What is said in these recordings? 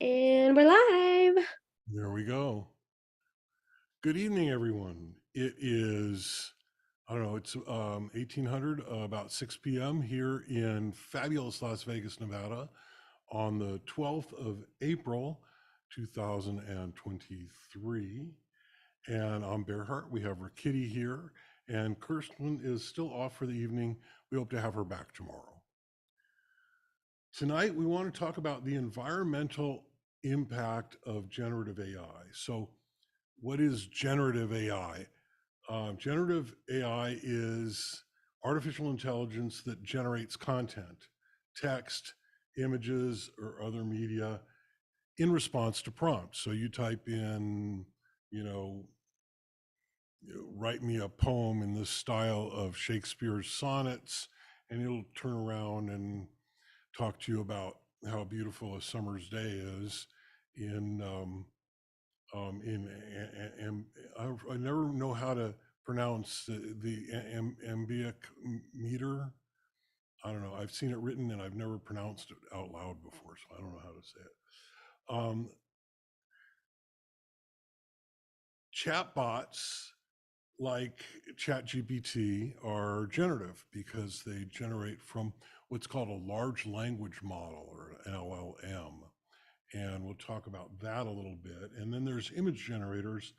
And we're live. There we go. Good evening, everyone. It is, I don't know, it's 1800, about 6 p.m. here in fabulous Las Vegas, Nevada on the 12th of April, 2023. And I'm Bearhart. We have Rakitty here, and Kirsten is still off for the evening. We hope to have her back tomorrow. Tonight, we want to talk about the environmental impact of generative AI. So, what is generative AI? Generative AI is artificial intelligence that generates content, text, images, or other media in response to prompts. So you type in, you know, write me a poem in the style of Shakespeare's sonnets, and it'll turn around and talk to you about how beautiful a summer's day is in I never know how to pronounce the ambic meter. I don't know. I've seen it written and I've never pronounced it out loud before, so I don't know how to say it. Chatbots like ChatGPT are generative because they generate from what's called a large language model, or an LLM. And we'll talk about that a little bit. And then there's image generators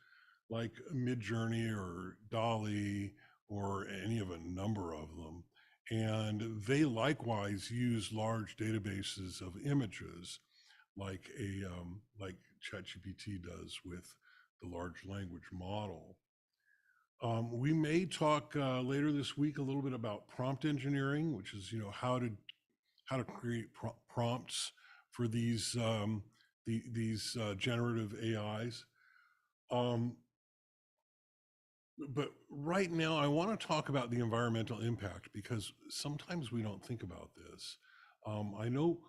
like Midjourney or Dolly or any of a number of them. And they likewise use large databases of images like ChatGPT does with the large language model. We may talk later this week a little bit about prompt engineering, which is how to create prompts for these generative AIs. But right now, I want to talk about the environmental impact because sometimes we don't think about this. I know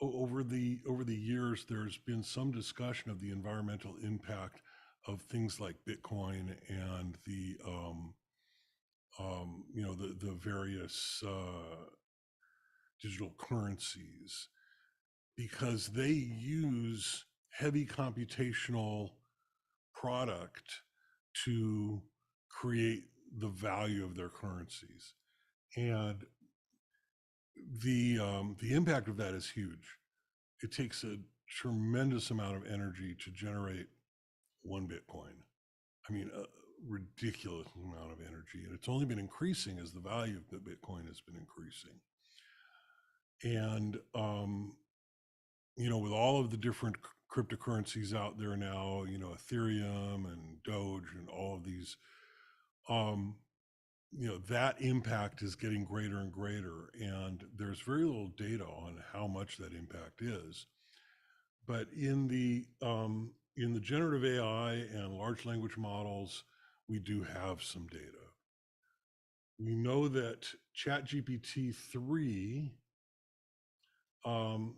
over the years, there's been some discussion of the environmental impact of things like Bitcoin and the various digital currencies, because they use heavy computational product to create the value of their currencies. And the impact of that is huge. It takes a tremendous amount of energy to generate one Bitcoin. I mean, a ridiculous amount of energy. And it's only been increasing as the value of the Bitcoin has been increasing. And with all of the different cryptocurrencies out there now, Ethereum and Doge and all of these, that impact is getting greater and greater. And there's very little data on how much that impact is. But in the generative AI and large language models, we do have some data. We know that ChatGPT 3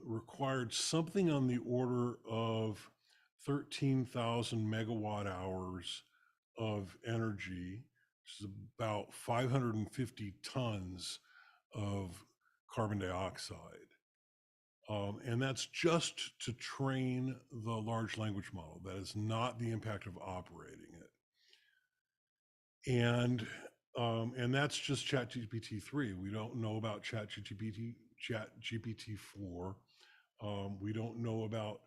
required something on the order of 13,000 megawatt hours of energy, which is about 550 tons of carbon dioxide. And that's just to train the large language model. That is not the impact of operating it. And that's just ChatGPT 3. We don't know about ChatGPT 4. We don't know about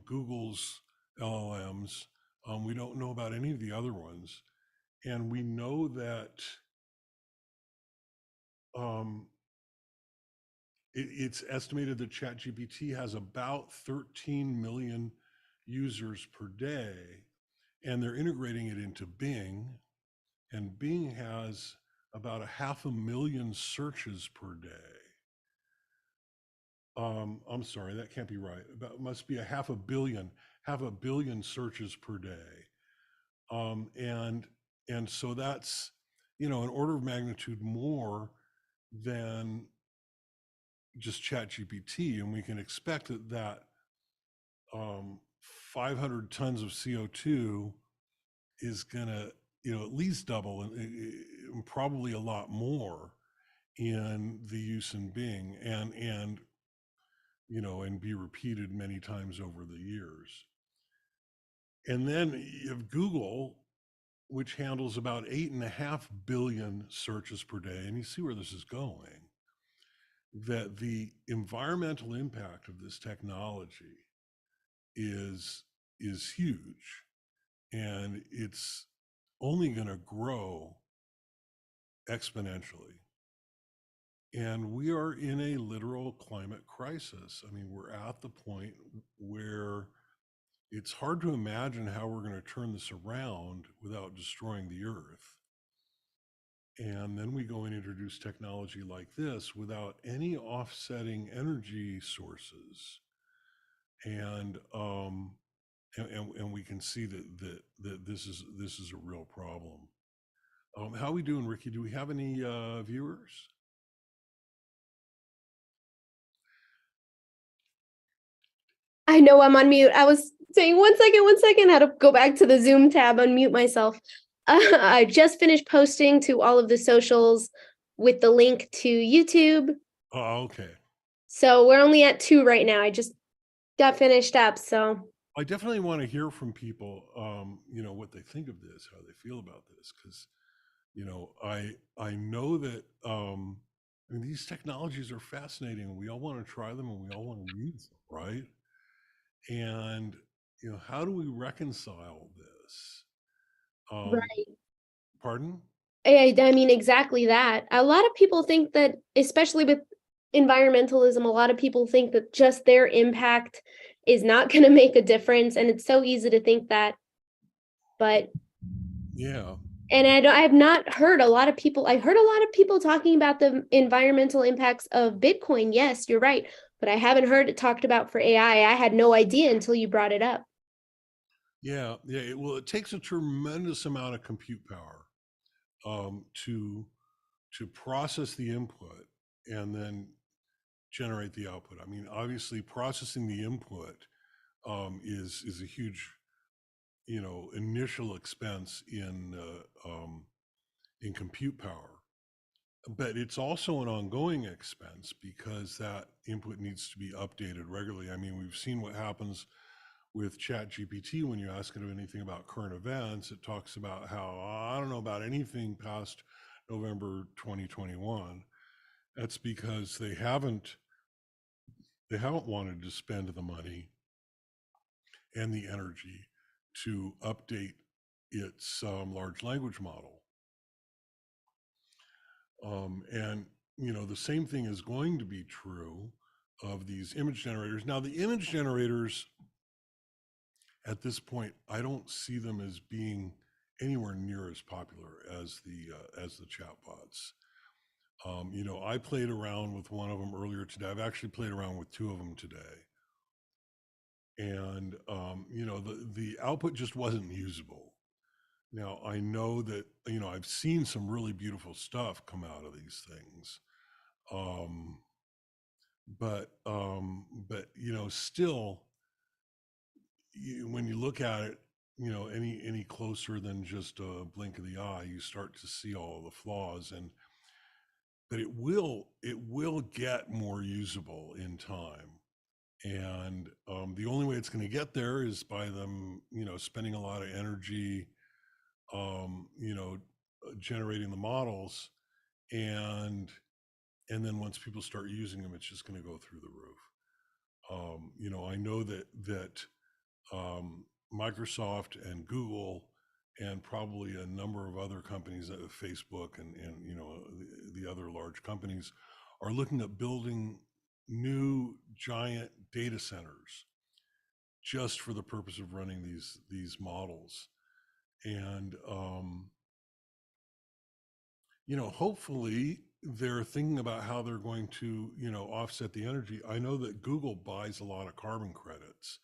Google's LLMs. We don't know about any of the other ones. And we know that it's estimated that ChatGPT has about 13 million users per day, and they're integrating it into Bing, and Bing has about 500,000 searches per day. I'm sorry, that can't be right. It must be 500 million searches per day. And so that's, an order of magnitude more than just ChatGPT, and we can expect that 500 tons of CO2 is going to, at least double and probably a lot more in the use in Bing. And and be repeated many times over the years. And then you have Google, which handles about 8.5 billion searches per day. And you see where this is going, that the environmental impact of this technology is is huge, and it's only going to grow exponentially. And we are in a literal climate crisis. I mean, we're at the point where it's hard to imagine how we're going to turn this around without destroying the earth. And then we go and introduce technology like this without any offsetting energy sources. And and we can see that this is a real problem. How are we doing, Ricky? Do we have any viewers? I know I'm on mute. I was saying 1 second, how to go back to the Zoom tab, unmute myself. I just finished posting to all of the socials with the link to YouTube. Oh, okay. So we're only at 2 right now. I just got finished up. So I definitely want to hear from people, what they think of this, how they feel about this, because I know that I mean these technologies are fascinating, and we all want to try them, and we all want to use them, right? And how do we reconcile this? Um, right. Pardon? I mean, exactly that. A lot of people think that, especially with environmentalism, a lot of people think that just their impact is not going to make a difference. And it's so easy to think that. But Yeah, and I have not heard a lot of people. I heard a lot of people talking about the environmental impacts of Bitcoin. Yes, you're right, but I haven't heard it talked about for AI. I had no idea until you brought it up. yeah. Well, it takes a tremendous amount of compute power to process the input and then generate the output. I mean, obviously, processing the input is a huge, initial expense in compute power. But it's also an ongoing expense because that input needs to be updated regularly. I mean, we've seen what happens with Chat GPT when you ask it anything about current events. It talks about how I don't know about anything past November 2021. That's because they haven't wanted to spend the money and the energy to update its large language model. And the same thing is going to be true of these image generators. Now, the image generators at this point, I don't see them as being anywhere near as popular as the chatbots. I played around with one of them earlier today. I've actually played around with two of them today, and the output just wasn't usable. Now I know that I've seen some really beautiful stuff come out of these things, um, but still, when you look at it, any closer than just a blink of the eye, you start to see all the flaws. And but it will get more usable in time. And the only way it's going to get there is by them, spending a lot of energy, um, you know, generating the models, and then once people start using them, it's just going to go through the roof. I know that um, Microsoft and Google and probably a number of other companies, Facebook and the other large companies, are looking at building new giant data centers just for the purpose of running these models. And hopefully they're thinking about how they're going to offset the energy. I know that Google buys a lot of carbon credits,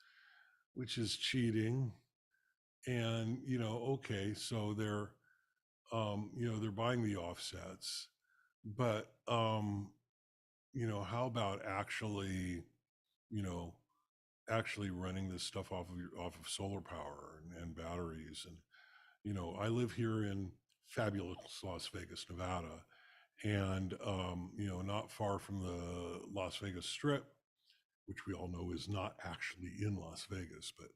which is cheating. And okay, so they're buying the offsets, but how about you know actually running this stuff off of solar power and batteries? And I live here in fabulous Las Vegas, Nevada, and not far from the Las Vegas Strip, which we all know is not actually in Las Vegas, but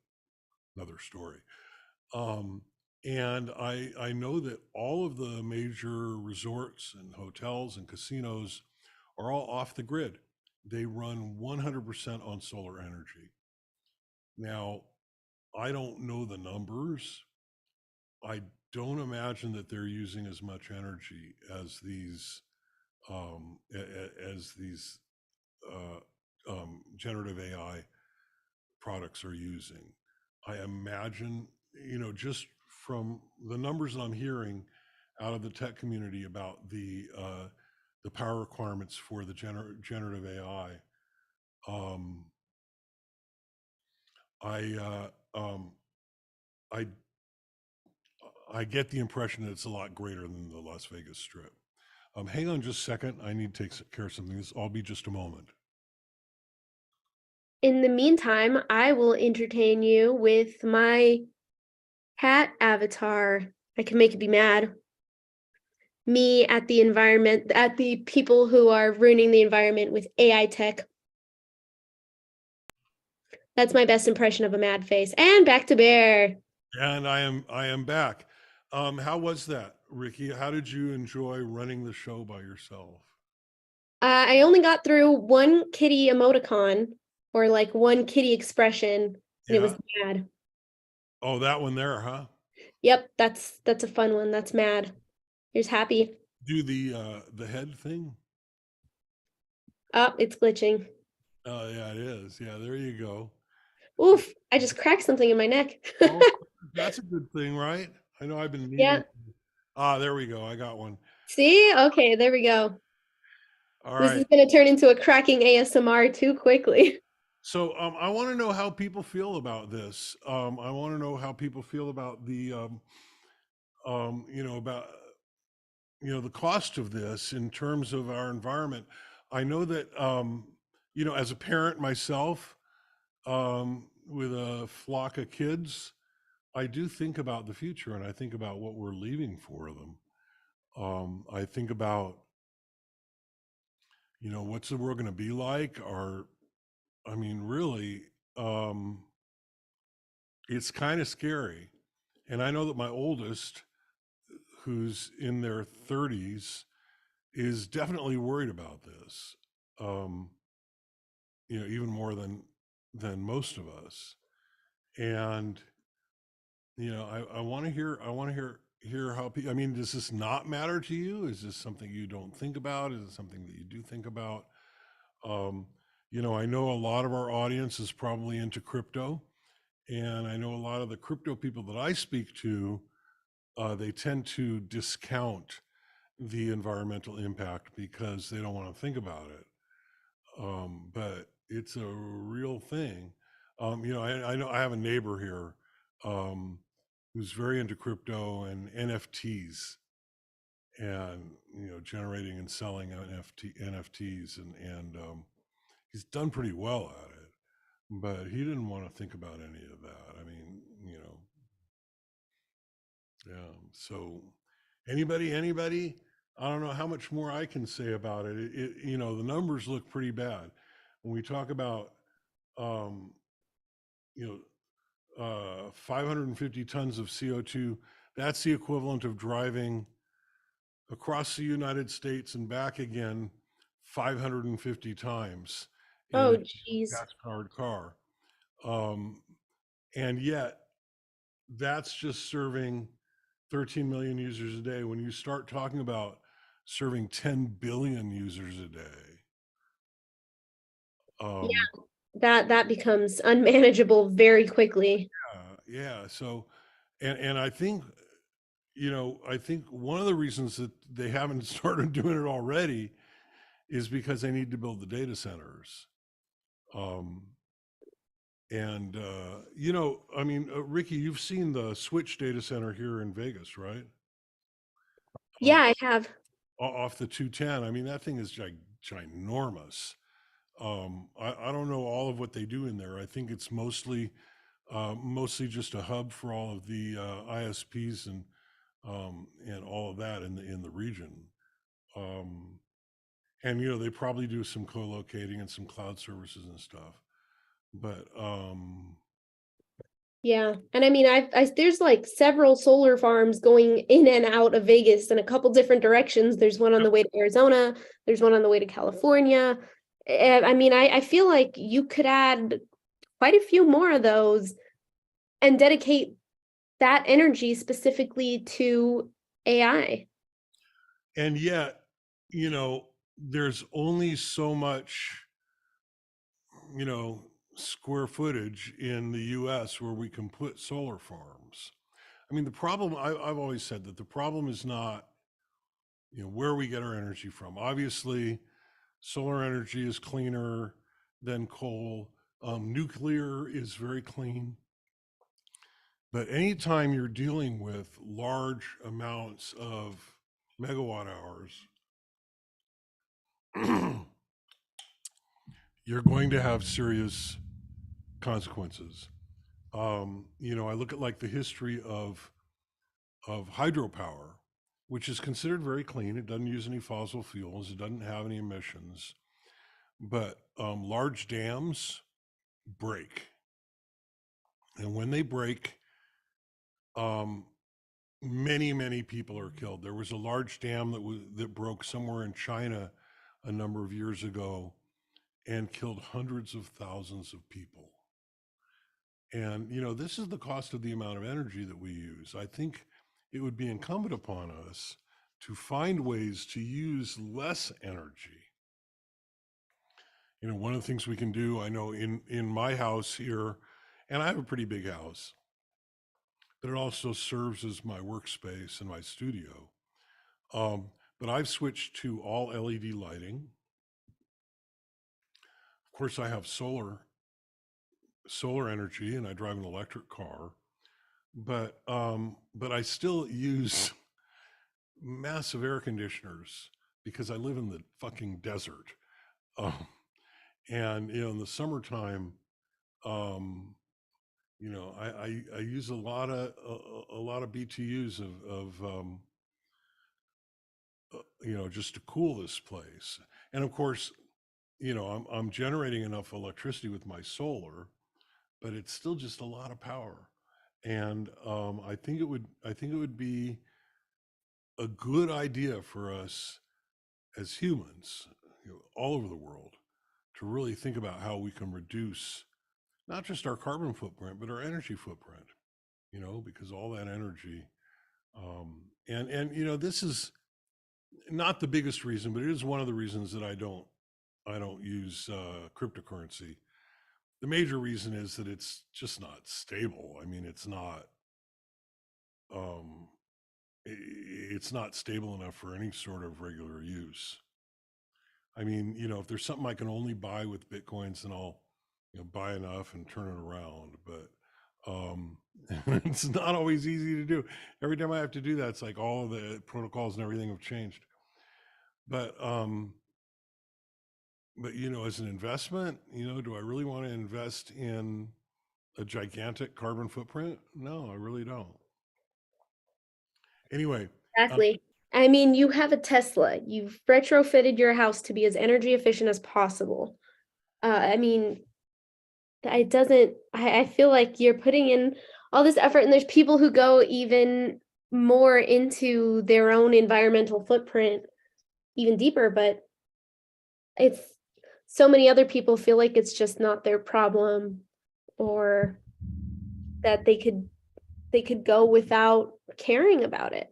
another story. Um, and I know that all of the major resorts and hotels and casinos are all off the grid. They run 100% on solar energy. Now, I don't know the numbers. I don't imagine that they're using as much energy as these generative AI products are using. I imagine, just from the numbers that I'm hearing out of the tech community about the power requirements for the generative AI, um, I I I get the impression that it's a lot greater than the Las Vegas Strip. Hang on just a second. I need to take care of something. I'll be just a moment. In the meantime, I will entertain you with my cat avatar. I can make it be mad. Me at the environment, at the people who are ruining the environment with AI tech. That's my best impression of a mad face. And back to Bear. And I am back. How was that, Ricky? How did you enjoy running the show by yourself? I only got through one kitty emoticon or like one kitty expression, and it was Yeah. mad. Oh, that one there, huh? Yep, that's a fun one. That's mad. Here's happy. Do the head thing? Oh, it's glitching. Oh, yeah, it is. Yeah, there you go. Oof, I just cracked something in my neck. Oh, that's a good thing, right? I know I've been Yeah. meaning. Ah, there we go. I got one. See? Okay, there we go. All This is right. going to turn into a cracking ASMR too quickly. So I want to know how people feel about this. I want to know how people feel about about the cost of this in terms of our environment. I know that as a parent myself, with a flock of kids, I do think about the future and I think about what we're leaving for them. I think about what's the world going to be like, or I mean, really, um, it's kind of scary. And I know that my oldest, who's in their 30s, is definitely worried about this. Um, even more than most of us. And I want to hear how people. I mean, does this not matter to you? Is this something you don't think about? Is it something that you do think about? Um, I know a lot of our audience is probably into crypto, and I know a lot of the crypto people that I speak to, they tend to discount the environmental impact because they don't want to think about it. But it's a real thing. I know I have a neighbor here, um, who's very into crypto and NFTs, and generating and selling NFTs, and he's done pretty well at it. But he didn't want to think about any of that. I mean, yeah. So anybody, I don't know how much more I can say about it. The numbers look pretty bad when we talk about, um, you know, 550 tons of CO2. That's the equivalent of driving across the United States and back again 550 times in Oh, a jeez. gas-powered car. Um, and yet, that's just serving 13 million users a day. When you start talking about serving 10 billion users a day, um, Yeah, that becomes unmanageable very quickly. yeah. So, and I think one of the reasons that they haven't started doing it already is because they need to build the data centers. Um, and I mean, Ricky, you've seen the Switch data center here in Vegas, right? Yeah, I have. Off the 210. I mean, that thing is ginormous. I don't know all of what they do in there. I think it's mostly just a hub for all of the ISPs and all of that in the region. Um, and they probably do some co-locating and some cloud services and stuff. But Yeah. And I mean, there's like several solar farms going in and out of Vegas in a couple different directions. There's one on the way to Arizona, there's one on the way to California. And I mean, I feel like you could add quite a few more of those and dedicate that energy specifically to AI. and yet, you know, there's only so much, you know, square footage in the US where we can put solar farms. I mean, the problem, I've always said that the problem is not, you know, where we get our energy from. Obviously, solar energy is cleaner than coal. Nuclear is very clean. But anytime you're dealing with large amounts of megawatt hours, you're going to have serious consequences. You know, I look at like the history of hydropower, which is considered very clean. It doesn't use any fossil fuels. It doesn't have any emissions. But large dams break, and when they break, um, many people are killed. There was a large dam that broke somewhere in China a number of years ago and killed hundreds of thousands of people. And you know, this is the cost of the amount of energy that we use. I think it would be incumbent upon us to find ways to use less energy. You know, one of the things we can do, I know in my house here, and I have a pretty big house, but it also serves as my workspace and my studio. Um, but I've switched to all LED lighting. Of course, I have solar energy, and I drive an electric car. But I still use massive air conditioners because I live in the fucking desert. Um, and you know, in the summertime, um, you know, I use a lot of BTUs of you know, just to cool this place. And of course, you know, I'm generating enough electricity with my solar, but it's still just a lot of power. And I think it would be a good idea for us as humans, you know, all over the world, to really think about how we can reduce not just our carbon footprint, but our energy footprint. You know, because all that energy, and you know, this is not the biggest reason, but it is one of the reasons that I don't use cryptocurrency. The major reason is that it's just not stable. I mean, um, it's not stable enough for any sort of regular use. I mean, you know, if there's something I can only buy with Bitcoins, then I'll, you know, buy enough and turn it around. But um, it's not always easy to do. Every time I have to do that, it's like all of the protocols and everything have changed. But you know, as an investment, you know, do I really want to invest in a gigantic carbon footprint? No, I really don't. Anyway, um, Exactly. I mean, you have a Tesla. You've retrofitted your house to be as energy efficient as possible. I mean, it doesn't, I feel like you're putting in all this effort, and there's people who go even more into their own environmental footprint even deeper, but it's so many other people feel like it's just not their problem, or that they could go without caring about it.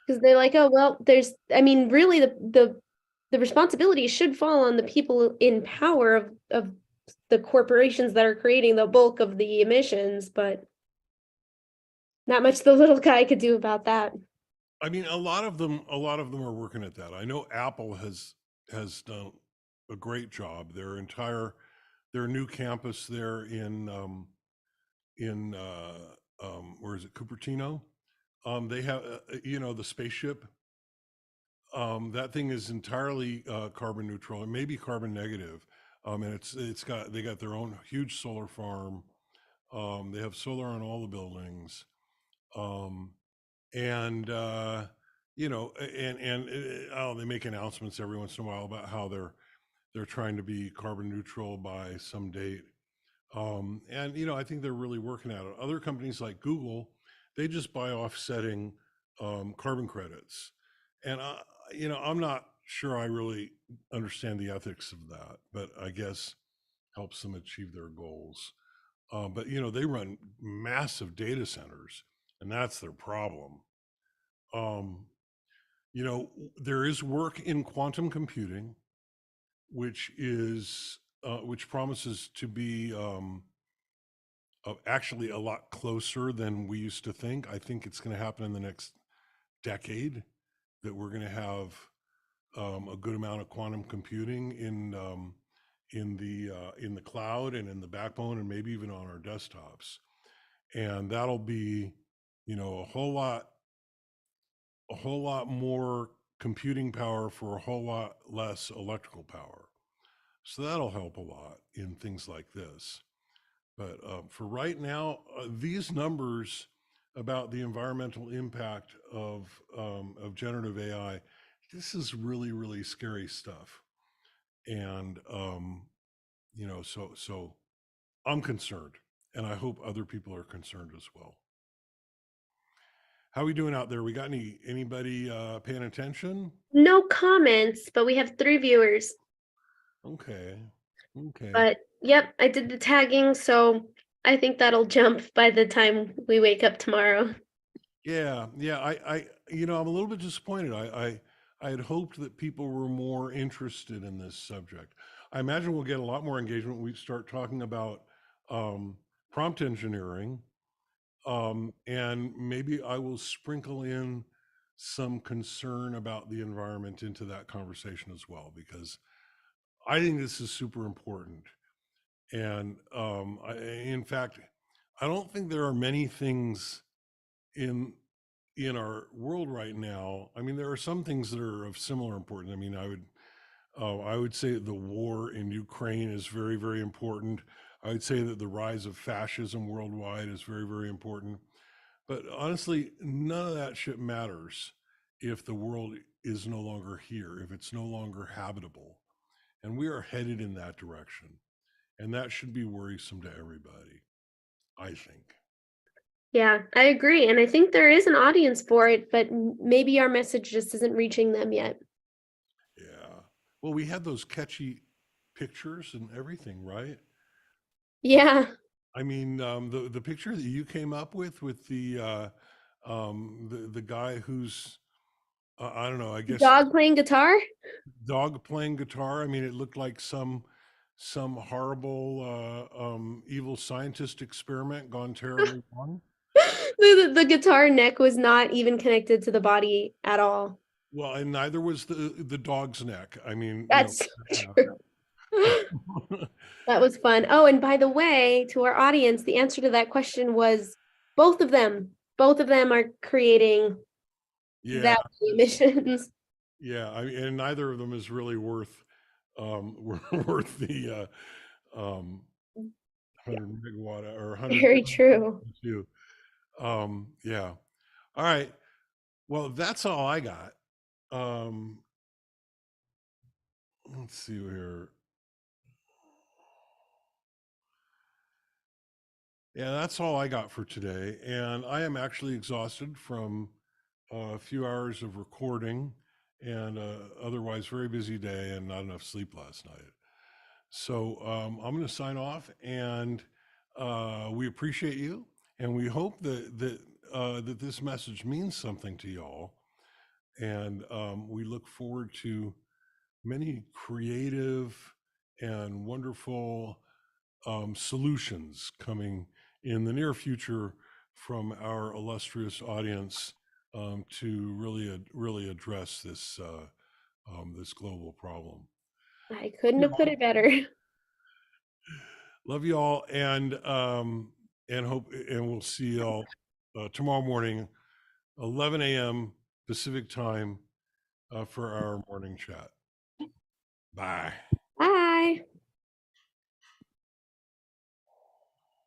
Because they're like, oh, well, there's, I mean, really the responsibility should fall on the people in power of the corporations that are creating the bulk of the emissions, but not much the little guy could do about that. I mean, a lot of them are working at that. I know Apple has done a great job. Their new campus there in where is it, Cupertino? They have you know, the spaceship. That thing is entirely carbon neutral. It may be carbon negative, and they got their own huge solar farm. They have solar on all the buildings. Um, and you know, oh, they make announcements every once in a while about how they're trying to be carbon neutral by some date. And I think they're really working at it. Other companies like Google, they just buy offsetting carbon credits, and I'm not sure I really understand the ethics of that, but I guess helps them achieve their goals. But they run massive data centers, and that's their problem. Um, there is work in quantum computing, which promises to be actually a lot closer than we used to think. I think it's going to happen in the next decade that we're going to have a good amount of quantum computing in the cloud and in the backbone and maybe even on our desktops, and that'll be a whole lot more computing power for a whole lot less electrical power. So that'll help a lot in things like this. But for right now, these numbers about the environmental impact of generative AI, this is really, really scary stuff. And so I'm concerned, and I hope other people are concerned as well. How are we doing out there? We got anybody paying attention? No comments, but we have 3 viewers. Okay. Okay. But yep, I did the tagging, so I think that'll jump by the time we wake up tomorrow. Yeah, yeah. I'm a little bit disappointed. I had hoped that people were more interested in this subject. I imagine we'll get a lot more engagement when we start talking about um, prompt engineering, and maybe I will sprinkle in some concern about the environment into that conversation as well, because I think this is super important. And in fact, I don't think there are many things in our world right now. I mean, there are some things that are of similar importance. I mean, I would say the war in Ukraine is very, very important. I would say that the rise of fascism worldwide is very, very important. But honestly, none of that shit matters if the world is no longer here, if it's no longer habitable. And we are headed in that direction. And that should be worrisome to everybody, I think. Yeah, I agree. And I think there is an audience for it, but maybe our message just isn't reaching them yet. Yeah. Well, we had those catchy pictures and everything, right? Yeah. I mean, the picture that you came up with the guy who's I don't know, I guess Dog playing guitar? dog playing guitar. I mean, it looked like some horrible evil scientist experiment gone terribly wrong. The guitar neck was not even connected to the body at all. Well, and neither was the dog's neck. I mean, That's so true. yeah. That was fun. Oh, and by the way, to our audience, the answer to that question was both of them. Both of them are creating Yeah, that emissions. yeah. I mean, and neither of them is really worth worth the 100 megawatt or 100 Very true. two. Yeah. All right. Well, that's all I got. Let's see here. Yeah, that's all I got for today. And I am actually exhausted from a few hours of recording and otherwise very busy day and not enough sleep last night. So I'm going to sign off, and we appreciate you, and we hope that this message means something to y'all, and we look forward to many creative and wonderful solutions coming in the near future from our illustrious audience to really address this global problem. I couldn't have put it better. Love you all, and hope, and we'll see y'all tomorrow morning, 11 a.m. Pacific time, for our morning chat. Bye. Bye.